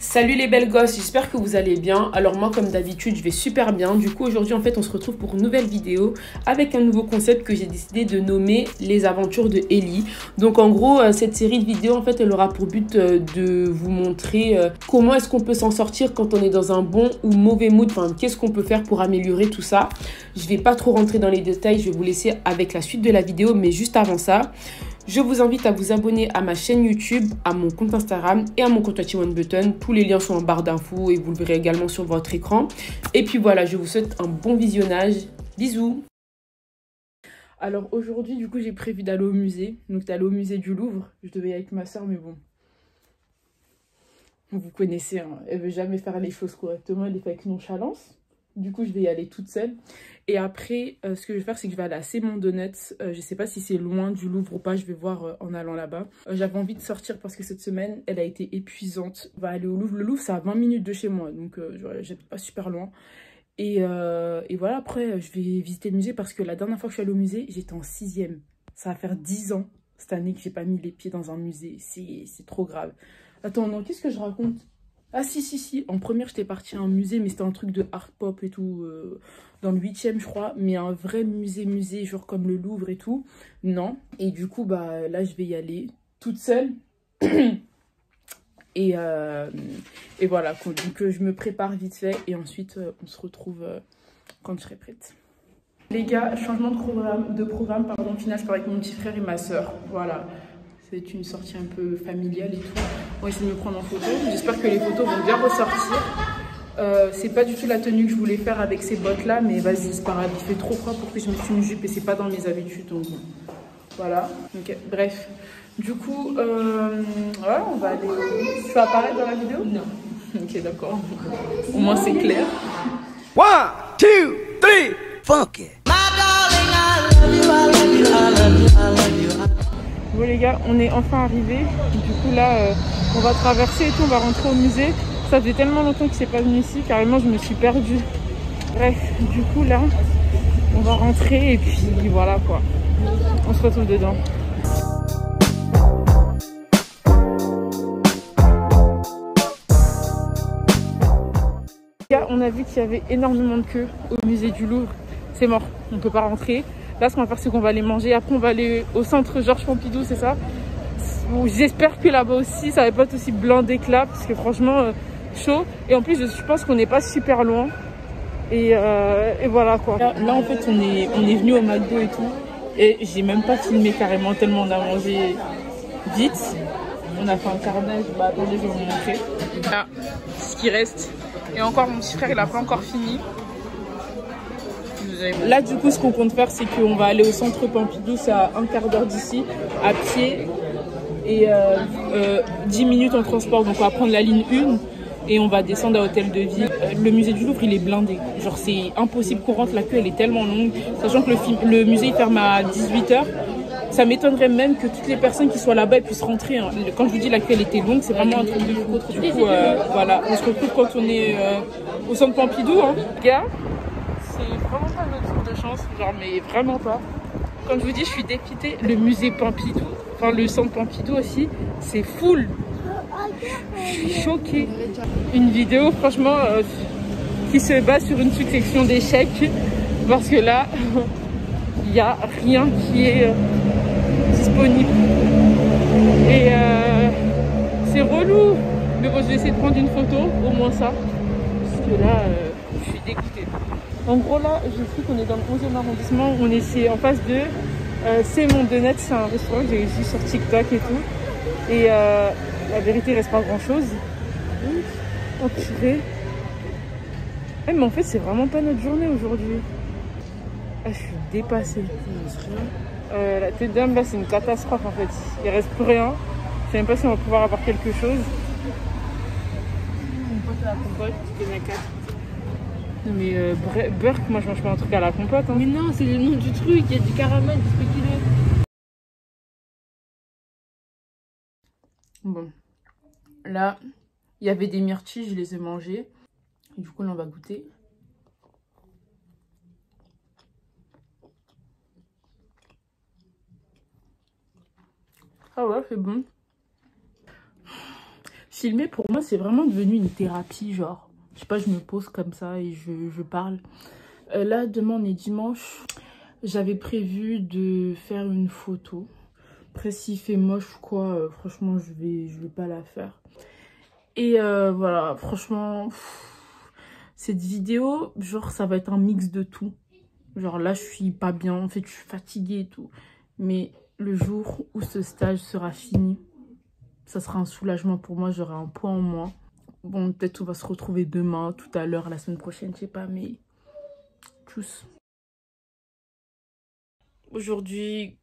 Salut les belles gosses, j'espère que vous allez bien. Alors moi comme d'habitude je vais super bien. Du coup aujourd'hui en fait on se retrouve pour une nouvelle vidéo avec un nouveau concept que j'ai décidé de nommer les aventures de Ellie. Donc en gros cette série de vidéos en fait elle aura pour but de vous montrer comment est-ce qu'on peut s'en sortir quand on est dans un bon ou mauvais mood. Enfin qu'est-ce qu'on peut faire pour améliorer tout ça. Je vais pas trop rentrer dans les détails, je vais vous laisser avec la suite de la vidéo, mais juste avant ça je vous invite à vous abonner à ma chaîne YouTube, à mon compte Instagram et à mon compte One Button. Tous les liens sont en barre d'infos et vous le verrez également sur votre écran. Et puis voilà, je vous souhaite un bon visionnage. Bisous. Alors aujourd'hui, du coup, j'ai prévu d'aller au musée. Donc d'aller au musée du Louvre. Je devais y aller avec ma soeur, mais bon. Vous connaissez, hein, elle veut jamais faire les choses correctement, elle les fait avec nonchalance. Du coup, je vais y aller toute seule. Et après, ce que je vais faire, c'est que je vais aller à C'est Mon Donuts. Je sais pas si c'est loin du Louvre ou pas. Je vais voir en allant là-bas. J'avais envie de sortir parce que cette semaine, elle a été épuisante. On va aller au Louvre. Le Louvre, c'est à 20 minutes de chez moi. Donc, j'habite pas super loin. Et voilà, après, je vais visiter le musée parce que la dernière fois que je suis allée au musée, j'étais en 6e. Ça va faire 10 ans cette année que j'ai pas mis les pieds dans un musée. C'est trop grave. Attends, non, qu'est-ce que je raconte? Ah si. En première, j'étais partie à un musée, mais c'était un truc de art pop et tout, dans le 8e, je crois. Mais un vrai musée, genre comme le Louvre et tout, non. Et du coup, bah là, je vais y aller toute seule. Et voilà, donc je me prépare vite fait et ensuite, on se retrouve quand je serai prête. Les gars, changement de programme, pardon, final, je pars avec mon petit frère et ma soeur. Voilà. C'est une sortie un peu familiale et tout. On va essayer de me prendre en photo. J'espère que les photos vont bien ressortir. C'est pas du tout la tenue que je voulais faire avec ces bottes là, mais vas-y, c'est pas grave. Il fait trop froid pour que je mette une jupe et c'est pas dans mes habitudes. Donc voilà. Ok, bref. Du coup, voilà, on va aller. Tu vas apparaître dans la vidéo? Non. Ok, d'accord. Au moins c'est clair. 1, 2, 3, funk it. Bon les gars, on est enfin arrivés. Du coup là, on va traverser et tout, on va rentrer au musée. Ça faisait tellement longtemps que je ne suis pas venue ici, carrément je me suis perdue. Bref, du coup là, on va rentrer et puis voilà quoi. On se retrouve dedans. Les gars, on a vu qu'il y avait énormément de queues au musée du Louvre. C'est mort, on ne peut pas rentrer. Là, ce qu'on va faire, c'est qu'on va aller manger. Après, on va aller au centre Georges Pompidou, c'est ça? J'espère que là-bas aussi, ça va pas être aussi blindé que là, parce que franchement, chaud. Et en plus, je pense qu'on n'est pas super loin. Et voilà quoi. Là, en fait, on est venu au McDo et tout. Et j'ai même pas filmé carrément, tellement on a mangé vite. On a fait un carnage. Bah attendez, je vais vous montrer. Là, ce qui reste. Et encore, mon petit frère, il a pas encore fini. Là, du coup, ce qu'on compte faire, c'est qu'on va aller au centre Pompidou. C'est à un quart d'heure d'ici, à pied. Et 10 minutes en transport. Donc, on va prendre la ligne 1 et on va descendre à Hôtel de Ville. Le musée du Louvre, il est blindé. Genre, c'est impossible qu'on rentre. La queue, elle est tellement longue. Sachant que le musée, il ferme à 18 h. Ça m'étonnerait même que toutes les personnes qui soient là-bas puissent rentrer. Hein. Quand je vous dis la queue, elle était longue, c'est vraiment un truc de fou. Du coup, voilà. On se retrouve quand on est au centre Pompidou. Hein. Gars, c'est vraiment pas notre tour de chance. Genre, mais vraiment pas. Comme je vous dis, je suis dépitée. Le musée Pompidou, enfin le centre Pompidou aussi, c'est full. Je suis choquée. Une vidéo, franchement, qui se base sur une succession d'échecs. Parce que là, il n'y a rien qui est disponible. Et c'est relou. Mais bon, je vais essayer de prendre une photo, au moins ça. Parce que là, je suis dégoûtée. En gros, là, j'ai cru qu'on est dans le 11e arrondissement. On est en face de C'est Mon Donuts. C'est un restaurant que j'ai vu sur TikTok et tout. Et la vérité, il reste pas grand-chose. Oh purée. Mais en fait, c'est vraiment pas notre journée aujourd'hui. Ah, je suis dépassée. La tête d'âme, là, c'est une catastrophe en fait. Il reste plus rien. Je sais même pas si on va pouvoir avoir quelque chose. Mon pote à la compote, c'était mes 4. Non mais Burk, moi je mange pas un truc à la compote. Hein. Mais non, c'est le nom du truc, il y a du caramel, du spéculé. Bon, là, il y avait des myrtilles, je les ai mangées. Et du coup, là, on va goûter. Ah ouais, c'est bon. Je Filmer, pour moi, c'est vraiment devenu une thérapie, genre. Je sais pas, je me pose comme ça et je parle. Là, demain, on est dimanche. J'avais prévu de faire une photo. Après, s'il fait moche ou quoi, franchement, je vais pas la faire. Et voilà, franchement, cette vidéo, genre, ça va être un mix de tout. Genre là, je suis pas bien, en fait, je suis fatiguée et tout. Mais le jour où ce stage sera fini, ça sera un soulagement pour moi, j'aurai un poids en moins. Bon, peut-être on va se retrouver demain, tout à l'heure, la semaine prochaine, je sais pas, mais tchuss. Aujourd'hui,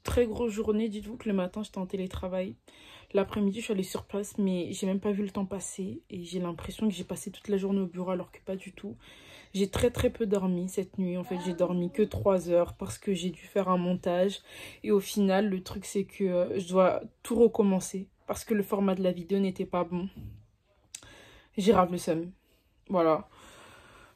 très grosse journée, dites-vous que le matin, j'étais en télétravail. L'après-midi, je suis allée sur place, mais j'ai même pas vu le temps passer. Et j'ai l'impression que j'ai passé toute la journée au bureau, alors que pas du tout. J'ai très peu dormi cette nuit. En fait, j'ai dormi que 3 heures parce que j'ai dû faire un montage. Et au final, le truc, c'est que je dois tout recommencer parce que le format de la vidéo n'était pas bon. J'ai grave le seum. Voilà.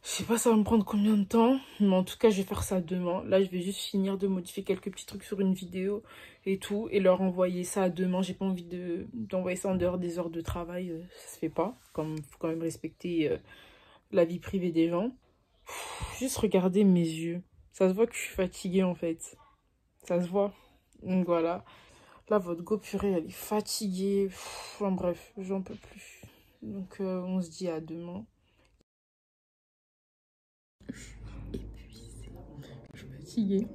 Je sais pas ça va me prendre combien de temps, mais en tout cas je vais faire ça demain. Là je vais juste finir de modifier quelques petits trucs sur une vidéo et tout et leur envoyer ça demain. J'ai pas envie d'envoyer ça en dehors des heures de travail, ça se fait pas. Comme faut quand même respecter la vie privée des gens. Juste regarder mes yeux. Ça se voit que je suis fatiguée en fait. Ça se voit. Donc voilà. Là votre go purée elle est fatiguée. Enfin bref, j'en peux plus. Donc on se dit à demain. Je suis fatiguée.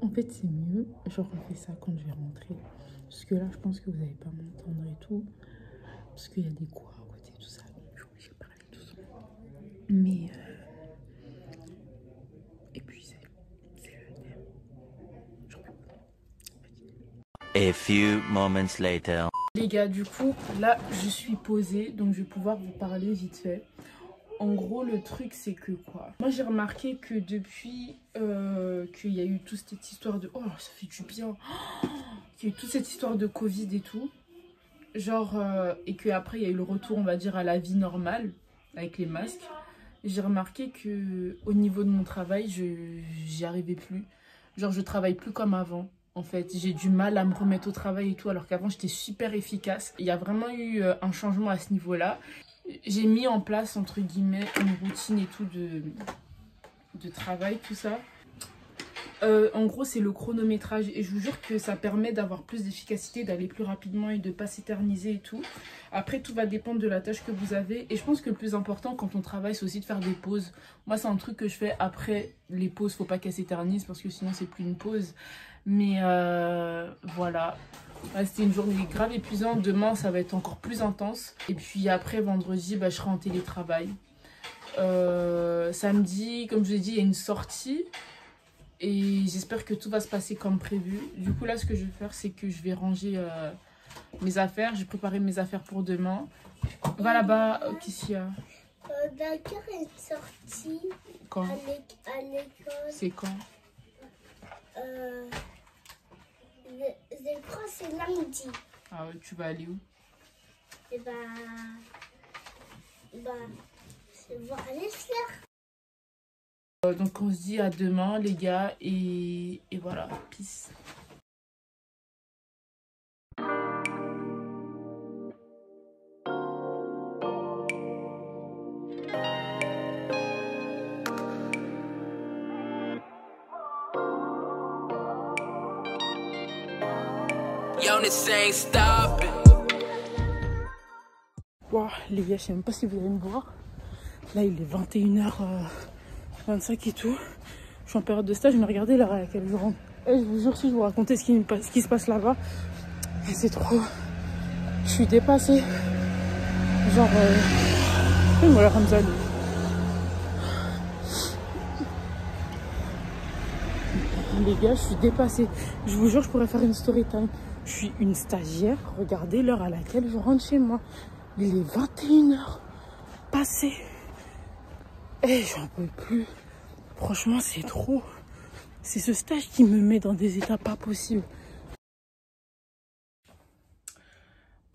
En fait, c'est mieux. Genre, on fait ça quand je vais rentrer. Parce que là, je pense que vous n'allez pas m'entendre et tout. Parce qu'il y a des cours à côté, tout ça. Donc, je suis obligée de parler doucement. Mais, épuisée. C'est le thème. J'en peux pas. A few moments later. Les gars, du coup, là, je suis posée. Donc, je vais pouvoir vous parler vite fait. En gros, le truc, c'est que quoi? Moi, j'ai remarqué que depuis qu'il y a eu toute cette histoire de... Oh, ça fait du bien. Qu'il y a eu toute cette histoire de Covid et tout. Genre, et qu'après, il y a eu le retour, on va dire, à la vie normale, avec les masques. J'ai remarqué que au niveau de mon travail, j'y arrivais plus. Genre, je travaille plus comme avant. En fait, j'ai du mal à me remettre au travail et tout, alors qu'avant, j'étais super efficace. Il y a vraiment eu un changement à ce niveau-là. J'ai mis en place, entre guillemets, une routine et tout de travail, tout ça. En gros, c'est le chronométrage. Et je vous jure que ça permet d'avoir plus d'efficacité, d'aller plus rapidement et de ne pas s'éterniser et tout. Après, tout va dépendre de la tâche que vous avez. Et je pense que le plus important quand on travaille, c'est aussi de faire des pauses. Moi, c'est un truc que je fais après les pauses. Faut pas qu'elles s'éternisent parce que sinon, c'est plus une pause. Mais voilà. C'était une journée grave épuisante. Demain, ça va être encore plus intense. Et puis après, vendredi, je serai en télétravail. Samedi, comme je vous ai dit, il y a une sortie. Et j'espère que tout va se passer comme prévu. Du coup, là, ce que je vais faire, c'est que je vais ranger mes affaires. J'ai préparé mes affaires pour demain. Va là-bas. Qu'est-ce qu'il y a? D'accord, est sortie Quand? à l'école. C'est quand? Je crois que c'est lundi. Ah ouais, tu vas aller où? Et c'est voir les fleurs. Donc on se dit à demain les gars et voilà, peace. Yo, this ain't stopping. Wow, les gars, je sais même pas si vous allez me voir. Là il est 21h25 et tout. Je suis en période de stage, mais regardez l'heure à laquelle je rentre. Et je vous jure, si je vous racontais ce qui se passe là-bas, c'est trop... Je suis dépassée. Genre... Voilà, Ramzan. Les gars, je suis dépassée. Je vous jure, je pourrais faire une story time. Je suis une stagiaire. Regardez l'heure à laquelle je rentre chez moi. Il est 21h passé. Et j'en peux plus. Franchement, c'est trop. C'est ce stage qui me met dans des états pas possibles.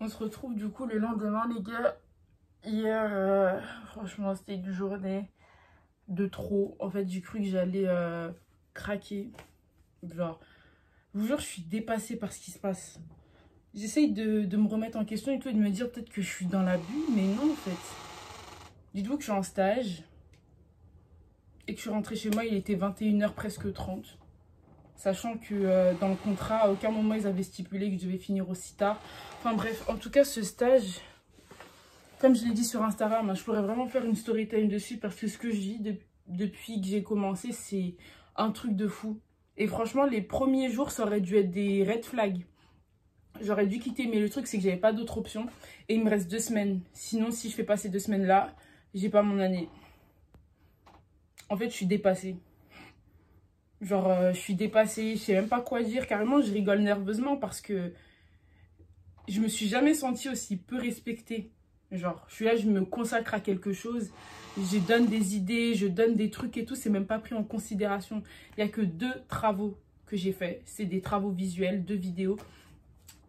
On se retrouve du coup le lendemain, les gars. Hier, franchement, c'était une journée de trop. En fait, j'ai cru que j'allais craquer. Genre, je vous jure, je suis dépassée par ce qui se passe. j'essaye de me remettre en question et tout, et de me dire peut-être que je suis dans l'abus, mais non en fait. Dites-vous que je suis en stage et que je suis rentrée chez moi, il était 21h presque 30. Sachant que dans le contrat, à aucun moment ils avaient stipulé que je devais finir aussi tard. Enfin bref, en tout cas ce stage, comme je l'ai dit sur Instagram, hein, je pourrais vraiment faire une story time dessus parce que ce que je vis depuis que j'ai commencé, c'est un truc de fou. Et franchement, les premiers jours, ça aurait dû être des red flags. J'aurais dû quitter, mais le truc, c'est que j'avais pas d'autre option. Et il me reste 2 semaines. Sinon, si je fais pas ces 2 semaines-là, j'ai pas mon année. En fait, je suis dépassée. Genre, je suis dépassée, je sais même pas quoi dire. Carrément, je rigole nerveusement parce que je me suis jamais sentie aussi peu respectée. Genre, je suis là, je me consacre à quelque chose. Je donne des idées, je donne des trucs et tout. C'est même pas pris en considération. Il n'y a que 2 travaux que j'ai faits. C'est des travaux visuels, 2 vidéos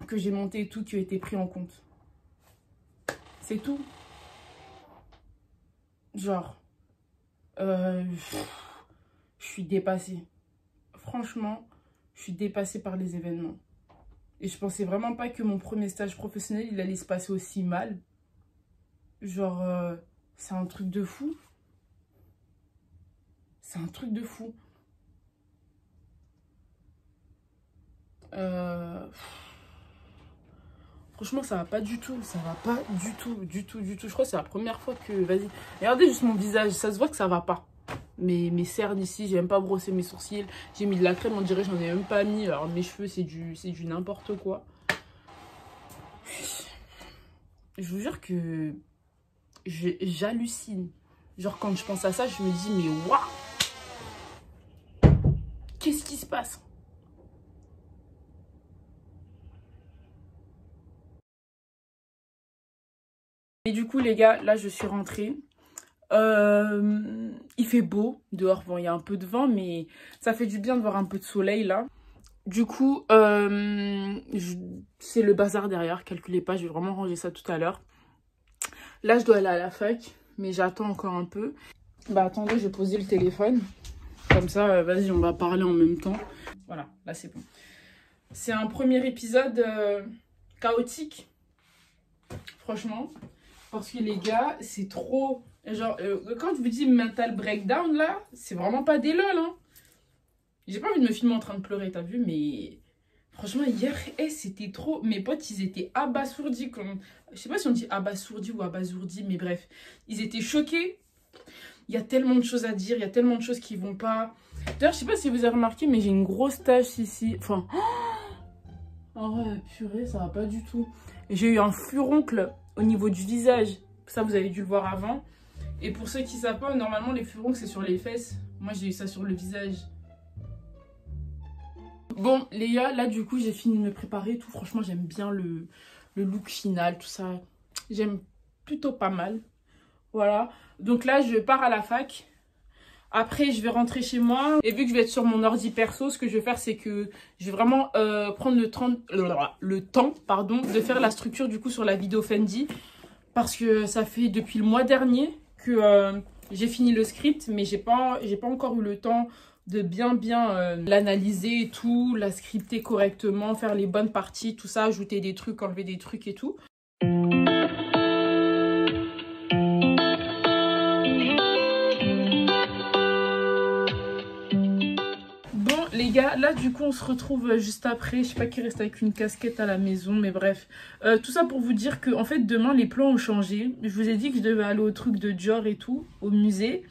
que j'ai montées et tout qui ont été pris en compte. C'est tout. Genre, je suis dépassée. Franchement, je suis dépassée par les événements. Et je pensais vraiment pas que mon premier stage professionnel, il allait se passer aussi mal. Genre, c'est un truc de fou. C'est un truc de fou. Franchement, ça va pas du tout. Ça va pas du tout, du tout, du tout. Je crois que c'est la première fois que... Vas-y, regardez juste mon visage. Ça se voit que ça va pas. Mes cernes ici, j'ai même pas brossé mes sourcils. J'ai mis de la crème, on dirait j'en ai même pas mis. Alors mes cheveux, c'est du n'importe quoi. Je vous jure que j'hallucine. Genre quand je pense à ça, je me dis mais waouh, qu'est-ce qui se passe? Et du coup les gars, là je suis rentrée. Il fait beau dehors, bon il y a un peu de vent mais ça fait du bien de voir un peu de soleil là. Du coup c'est le bazar derrière, calculez pas, je vais vraiment ranger ça tout à l'heure. Là je dois aller à la fac mais j'attends encore un peu. Bah attendez, je vais poser le téléphone comme ça, vas-y on va parler en même temps. Voilà, là c'est bon. C'est un premier épisode chaotique franchement, parce que les gars c'est trop... Genre, quand je vous dis mental breakdown, là, c'est vraiment pas des lol, hein. J'ai pas envie de me filmer en train de pleurer, t'as vu, mais... Franchement, hier, c'était trop... Mes potes, ils étaient abasourdis. Je sais pas si on dit abasourdis ou abasourdis, mais bref. Ils étaient choqués. Il y a tellement de choses à dire, il y a tellement de choses qui vont pas... D'ailleurs, je sais pas si vous avez remarqué, mais j'ai une grosse tache ici. Enfin... Oh ouais, purée, ça va pas du tout. J'ai eu un furoncle au niveau du visage. Ça, vous avez dû le voir avant. Et pour ceux qui ne savent pas, normalement les furoncles c'est sur les fesses. Moi j'ai eu ça sur le visage. Bon les gars, là du coup j'ai fini de me préparer et tout. Franchement j'aime bien le look final, tout ça. J'aime plutôt pas mal. Voilà. Donc là je pars à la fac. Après je vais rentrer chez moi. Et vu que je vais être sur mon ordi perso, ce que je vais faire c'est que je vais vraiment prendre le temps de faire la structure du coup sur la vidéo Fendi. Parce que ça fait depuis le mois dernier que j'ai fini le script, mais j'ai pas encore eu le temps de bien l'analyser et tout, la scripter correctement, faire les bonnes parties, tout ça, ajouter des trucs, enlever des trucs et tout. Les gars, là du coup on se retrouve juste après. Je sais pas qui reste avec une casquette à la maison, mais bref. Tout ça pour vous dire que en fait demain les plans ont changé. Je vous ai dit que je devais aller au truc de Dior et tout, au musée.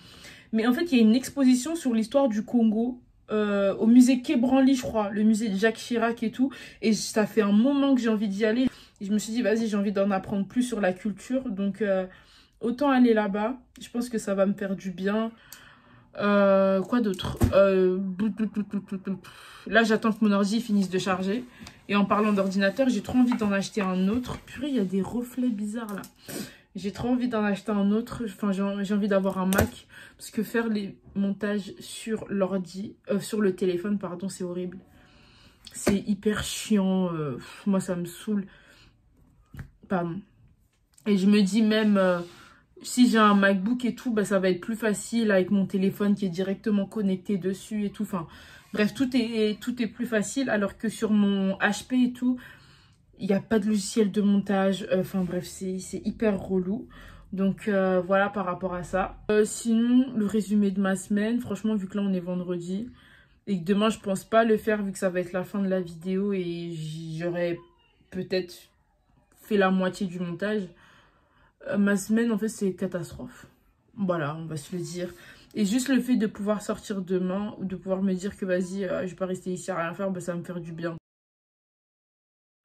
Mais en fait il y a une exposition sur l'histoire du Congo. Au musée Quai Branly je crois, le musée de Jacques Chirac et tout. Et ça fait un moment que j'ai envie d'y aller. Et je me suis dit vas-y j'ai envie d'en apprendre plus sur la culture. Donc autant aller là-bas. Je pense que ça va me faire du bien. Quoi d'autre? Là j'attends que mon ordi finisse de charger. Et en parlant d'ordinateur, j'ai trop envie d'en acheter un autre. Purée, il y a des reflets bizarres là. J'ai trop envie d'en acheter un autre. Enfin j'ai envie d'avoir un Mac. Parce que faire les montages sur l'ordi, sur le téléphone pardon, c'est horrible. C'est hyper chiant. Moi ça me saoule. Pardon. Et je me dis même... si j'ai un MacBook et tout, bah, ça va être plus facile avec mon téléphone qui est directement connecté dessus et tout. Enfin, bref, tout est plus facile. Alors que sur mon HP et tout, Il n'y a pas de logiciel de montage. Enfin bref, c'est hyper relou. Donc voilà par rapport à ça. Sinon, le résumé de ma semaine, franchement, vu que là on est vendredi et que demain je pense pas le faire vu que ça va être la fin de la vidéo et j'aurais peut-être fait la moitié du montage. Ma semaine en fait c'est catastrophe. Voilà, on va se le dire. Et juste le fait de pouvoir sortir demain ou de pouvoir me dire que vas-y, je vais pas rester ici à rien faire, bah, ça va me faire du bien.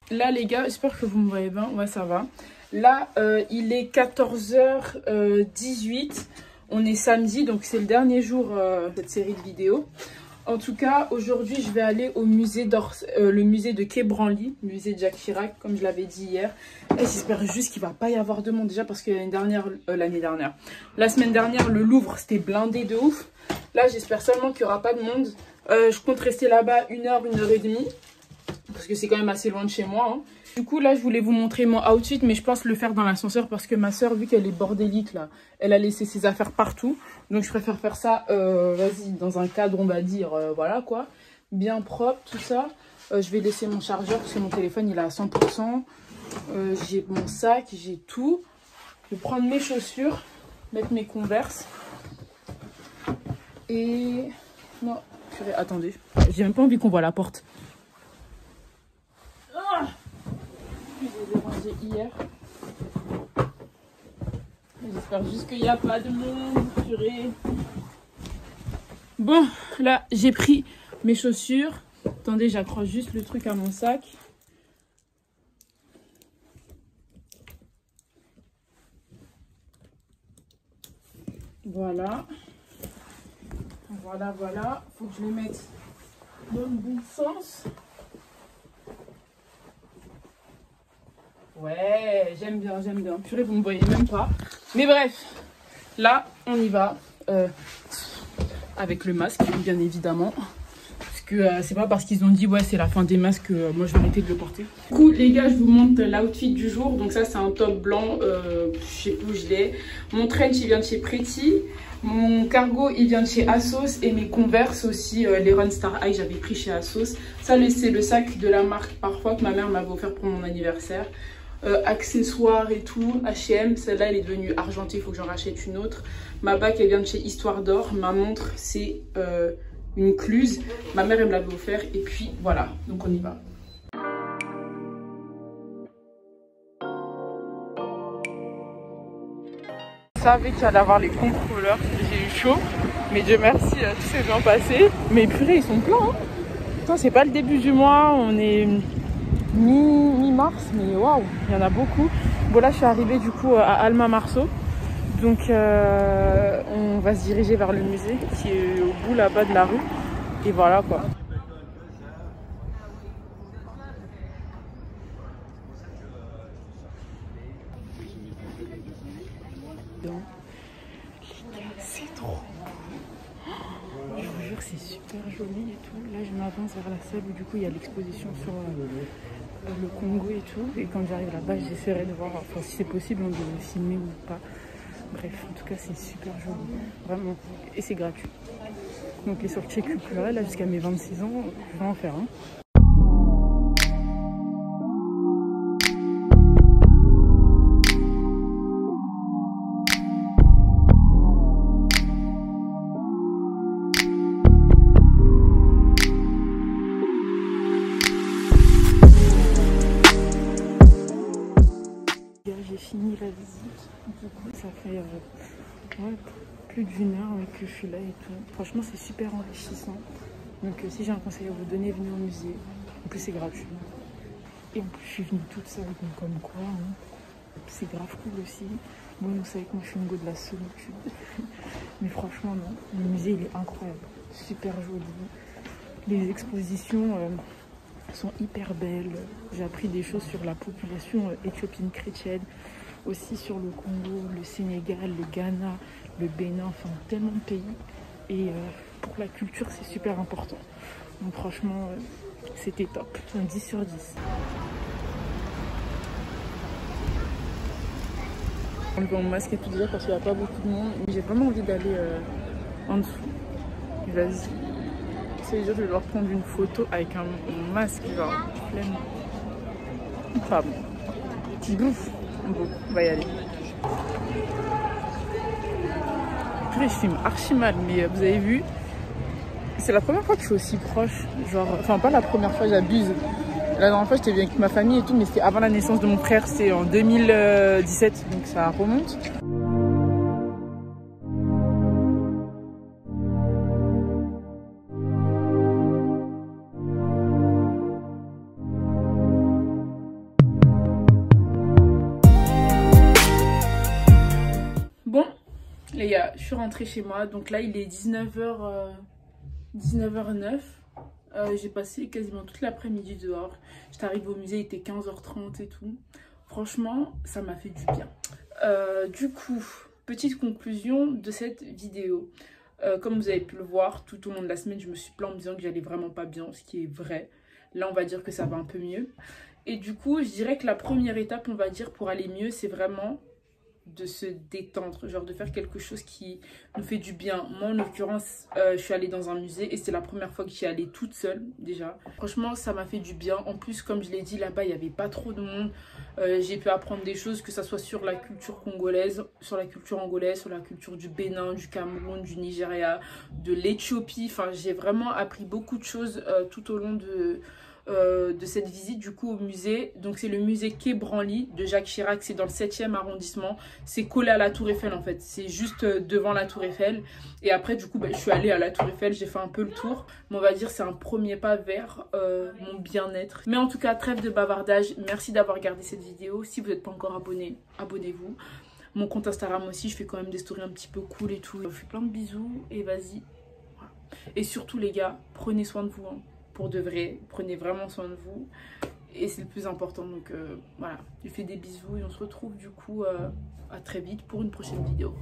Là les gars, j'espère que vous me voyez bien. Ouais, ça va. Là, il est 14h18. On est samedi, donc c'est le dernier jour de cette série de vidéos. En tout cas, aujourd'hui, je vais aller au musée le musée de Quai Branly, musée de Jacques Chirac, comme je l'avais dit hier. Et j'espère juste qu'il ne va pas y avoir de monde déjà parce que la semaine dernière, le Louvre, c'était blindé de ouf. Là, j'espère seulement qu'il n'y aura pas de monde. Je compte rester là-bas 1h30. Parce que c'est quand même assez loin de chez moi. Hein. Du coup, là, je voulais vous montrer mon outfit, mais je pense le faire dans l'ascenseur parce que ma soeur, vu qu'elle est bordélique, là, elle a laissé ses affaires partout. Donc, je préfère faire ça, vas-y, dans un cadre, on va dire, voilà, quoi. Bien propre, tout ça. Je vais laisser mon chargeur parce que mon téléphone, il est à 100%. J'ai mon sac, j'ai tout. Je vais prendre mes chaussures, mettre mes Converse. Et... non, purée, attendez. J'ai même pas envie qu'on voit la porte. Je les ai rangés hier. J'espère juste qu'il n'y a pas de monde. Purée. Bon, là, j'ai pris mes chaussures. Attendez, j'accroche juste le truc à mon sac. Voilà. Voilà, voilà. Faut que je les mette dans le bon sens. Ouais, j'aime bien, j'aime bien. Purée, vous ne me voyez même pas. Mais bref, là, on y va. Avec le masque, bien évidemment. Parce que c'est pas parce qu'ils ont dit, ouais, c'est la fin des masques que moi, je vais arrêter de le porter. Du coup, les gars, je vous montre l'outfit du jour. Donc ça, c'est un top blanc. Je sais plus où je l'ai. Mon trench, il vient de chez Pretty. Mon cargo, il vient de chez Assos. Et mes Converse aussi, les Run Star High, j'avais pris chez Assos. Ça, c'est le sac de la marque Parfois que ma mère m'avait offert pour mon anniversaire. Accessoires et tout, H&M, celle-là elle est devenue argentée, il faut que j'en rachète une autre. Ma bague elle vient de chez Histoire d'Or, ma montre c'est une Cluse, ma mère elle me l'avait offert et puis voilà, donc on y va. Je savais qu'il allait avoir les contrôleurs, j'ai eu chaud, mais Dieu merci, tout s'est bien passé. Mais purée, ils sont pleins, hein. Putain, c'est pas le début du mois, on est mi-mars, mais waouh, il y en a beaucoup. Bon, là je suis arrivée du coup à Alma Marceau, donc on va se diriger vers le musée qui est au bout là-bas de la rue, et voilà quoi. C'est trop beau. Je vous jure, c'est super joli et tout. Là, je m'avance vers la salle où du coup il y a l'exposition sur le Congo et tout. Et quand j'arrive là-bas, j'essaierai de voir enfin, si c'est possible de le filmer ou pas. Bref, en tout cas, c'est super joli. Vraiment. Et c'est gratuit. Donc les sorties culturelles, là, jusqu'à mes 26 ans, je vais en faire un. J'ai fini la visite, du coup ça fait ouais, plus d'une heure que je suis là et tout. Franchement c'est super enrichissant. Donc si j'ai un conseil à vous donner, venez au musée. En plus c'est gratuit. Et en plus je suis venue toute seule, donc comme quoi, hein, c'est grave cool aussi. Moi vous savez que moi je suis une go de la solitude. Mais franchement non, le musée il est incroyable, super joli. Les expositions sont hyper belles. J'ai appris des choses sur la population éthiopienne chrétienne, aussi sur le Congo, le Sénégal, le Ghana, le Bénin, enfin tellement de pays. Et pour la culture, c'est super important. Donc franchement, c'était top. Un 10 sur 10. On va mon masque et tout déjà parce qu'il n'y a pas beaucoup de monde. Mais j'ai vraiment envie d'aller en dessous. Vas-y. C'est-à-dire que je vais leur prendre une photo avec un masque genre flemme. Pardon. Bouf. Bon, on va y aller. Je filme archi mal, mais vous avez vu, c'est la première fois que je suis aussi proche. Genre, enfin, pas la première fois, j'abuse. La dernière fois, j'étais bien avec ma famille et tout, mais c'était avant la naissance de mon frère, c'est en 2017, donc ça remonte. Bon, les gars, je suis rentrée chez moi, donc là, il est 19h09. J'ai passé quasiment toute l'après-midi dehors. J'étais arrivée au musée, il était 15h30 et tout. Franchement, ça m'a fait du bien. Du coup, petite conclusion de cette vidéo. Comme vous avez pu le voir, tout au long de la semaine, je me suis plaint en me disant que j'allais vraiment pas bien, ce qui est vrai. Là, on va dire que ça va un peu mieux. Et du coup, je dirais que la première étape, on va dire, pour aller mieux, c'est vraiment de se détendre, genre de faire quelque chose qui nous fait du bien. Moi en l'occurrence je suis allée dans un musée et c'est la première fois que j'y allais toute seule déjà. Franchement ça m'a fait du bien. En plus comme je l'ai dit, là-bas il n'y avait pas trop de monde. J'ai pu apprendre des choses, que ça soit sur la culture congolaise, sur la culture angolaise, sur la culture du Bénin, du Cameroun, du Nigeria, de l'Éthiopie. Enfin j'ai vraiment appris beaucoup de choses tout au long de cette visite du coup au musée. Donc c'est le musée Quai Branly de Jacques Chirac, c'est dans le 7e arrondissement, c'est collé à la Tour Eiffel en fait, c'est juste devant la Tour Eiffel. Et après du coup je suis allée à la Tour Eiffel, j'ai fait un peu le tour, mais on va dire c'est un premier pas vers mon bien-être. Mais en tout cas trêve de bavardage, merci d'avoir regardé cette vidéo. Si vous n'êtes pas encore abonné, abonnez-vous. Mon compte Instagram aussi, je fais quand même des stories un petit peu cool et tout. Je vous fais plein de bisous et vas-y. Voilà. Et surtout les gars, prenez soin de vous hein. Pour de vrai, prenez vraiment soin de vous et c'est le plus important. Donc voilà, je fais des bisous et on se retrouve du coup à très vite pour une prochaine vidéo.